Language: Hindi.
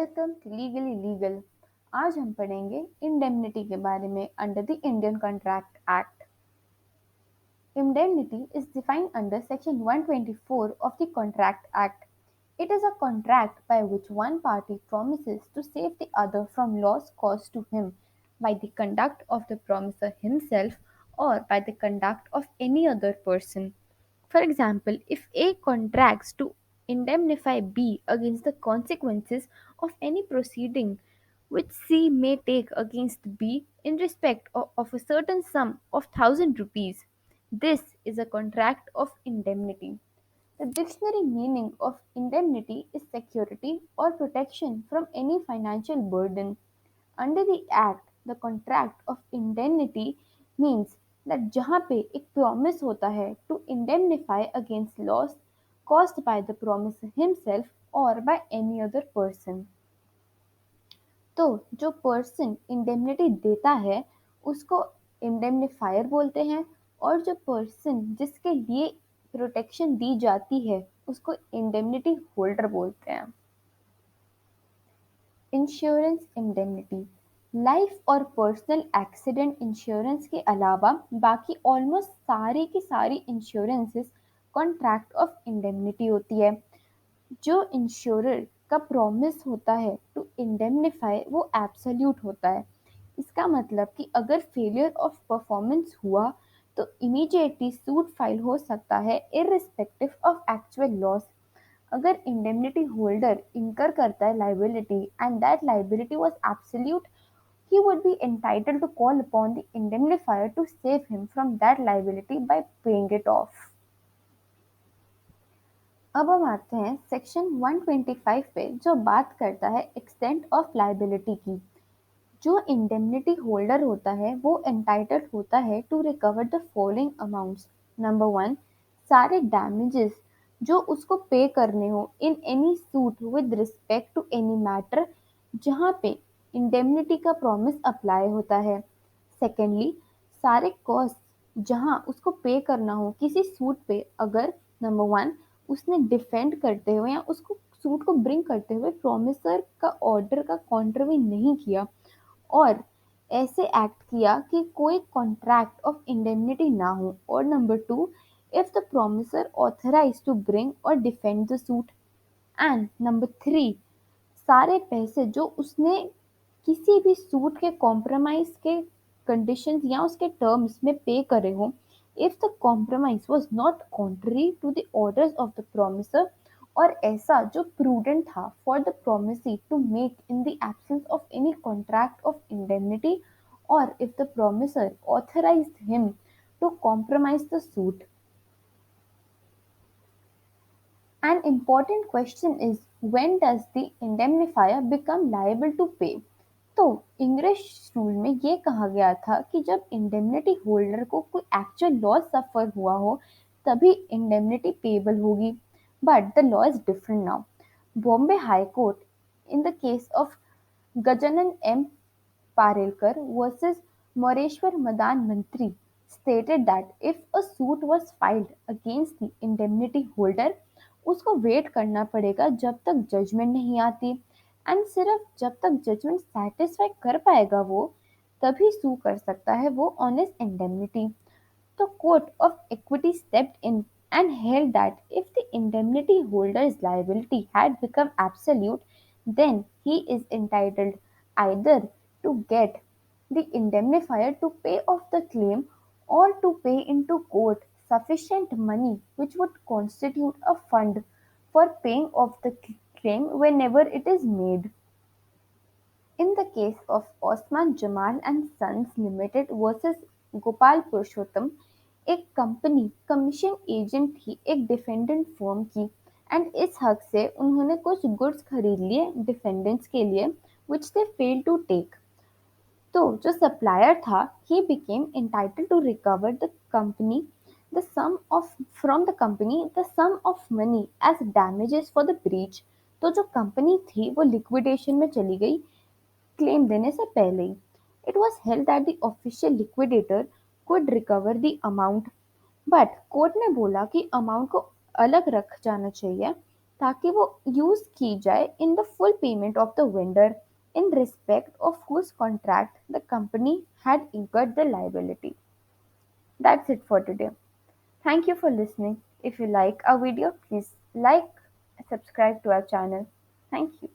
Welcome to legally legal. आज हम पढ़ेंगे इंडेमनिटी के बारे में under the Indian contract act. Indemnity is defined under Section 124 of the Contract Act. It is a contract by which one party promises to save the other from loss caused to him by the conduct of the promiser himself or by the conduct of any other person. For example, if A contracts to indemnify B against the consequences of any proceeding which C may take against B in respect of a certain sum of 1000 rupees, this is a contract of indemnity. The dictionary meaning of indemnity is security or protection from any financial burden. Under the Act, the contract of indemnity means that जहाँ पे एक promise होता है to indemnify against loss caused by the promiser himself or by any other person. तो जो पर्सन इंडेमनिटी देता है उसको इंडेमनिफायर बोलते हैं और जो पर्सन जिसके लिए प्रोटेक्शन दी जाती है उसको इंडेमनिटी होल्डर बोलते हैं। इंश्योरेंस इंडेमनिटी लाइफ और पर्सनल एक्सीडेंट इंश्योरेंस के अलावा बाकी ऑलमोस्ट सारी की सारी इंश्योरेंसेस कॉन्ट्रैक्ट ऑफ इंडेमनिटी होती है। जो इंश्योरर का प्रॉमिस होता है टू इंडेमनिफाई वो एब्सोल्यूट होता है। इसका मतलब कि अगर फेलियर ऑफ परफॉर्मेंस हुआ तो इमीडिएटली सूट फाइल हो सकता है इररिस्पेक्टिव ऑफ एक्चुअल लॉस। अगर इंडेमनिटी होल्डर इंकर करता है liability and that liability was absolute, he would be entitled to call upon the indemnifier to save him from that liability by paying it off. अब हम आते हैं सेक्शन 125 पे जो बात करता है एक्सटेंट ऑफ लाइबिलिटी की। जो इंडेमनिटी होल्डर होता है वो एंटाइटल्ड होता है to recover the following amounts. Number 1, सारे डैमेजेस जो उसको पे करने हो in any suit with respect to any matter जहाँ पे इंडेमनिटी का प्रॉमिस अप्लाई होता है। सेकेंडली, सारे कॉस्ट जहाँ उसको पे करना हो किसी सूट पे अगर नंबर 1 उसने डिफेंड करते हुए या उसको सूट को ब्रिंग करते हुए प्रोमिसर का ऑर्डर का कॉन्ट्रवी नहीं किया और ऐसे एक्ट किया कि कोई कॉन्ट्रैक्ट ऑफ इंडेमनिटी ना हो। और number 2, if the promisor authorise to bring और defend the suit. And number 3, सारे पैसे जो उसने किसी भी सूट के कॉम्प्रोमाइज के कंडीशंस या उसके टर्म्स में पे करे हो, if the compromise was not contrary to the orders of the promisor और ऐसा जो प्रूडेंट था for the promisee to make in the absence of any contract of indemnity और if the promisor authorised him to compromise the suit. An important question is when does the indemnifier become liable to pay? तो इंग्लिश रूल में ये कहा गया था कि जब इंडेमनिटी होल्डर को कोई एक्चुअल लॉस सफर हुआ हो तभी इंडेमनिटी पेबल होगी। But the law is different now. Bombay high court in the case of Gajanan M Parelkar versus Moreshwar Madan Mantri stated that if a suit was filed against the indemnity holder, उसको वेट करना पड़ेगा जब तक जजमेंट नहीं आती एंड सिर्फ जब तक जजमेंट सेटिस्फाई कर पाएगा वो तभी सू कर सकता है वो on his indemnity. The Court of Equity stepped in and held that if the indemnity holder's liability had become absolute, then he is entitled either to get the indemnifier to pay off the claim or to pay into court sufficient money which would constitute a fund for paying off the claim whenever it is made. In the case of Osman Jamal and Sons Limited versus Gopal Purushottam, एक कंपनी कमीशन एजेंट थी एक डिफेंडेंट फर्म की एंड इस हक से उन्होंने कुछ गुड्स खरीद लिए डिफेंडेंट्स के लिए which they fail to take. तो जो सप्लायर था ही became entitled to recover the company the sum of from the company the sum of money as damages for the breach. तो जो कंपनी थी वो लिक्विडेशन में चली गई क्लेम देने से पहले ही। It was held that the official liquidator could recover the amount but court ने बोला कि अमाउंट को अलग रखा जाना चाहिए ताकि वो यूज की जाए in the full payment of the vendor in respect of whose contract the company had incurred the liability. That's it for today. Thank you for listening. If you like our video, please like, subscribe to our channel. Thank you.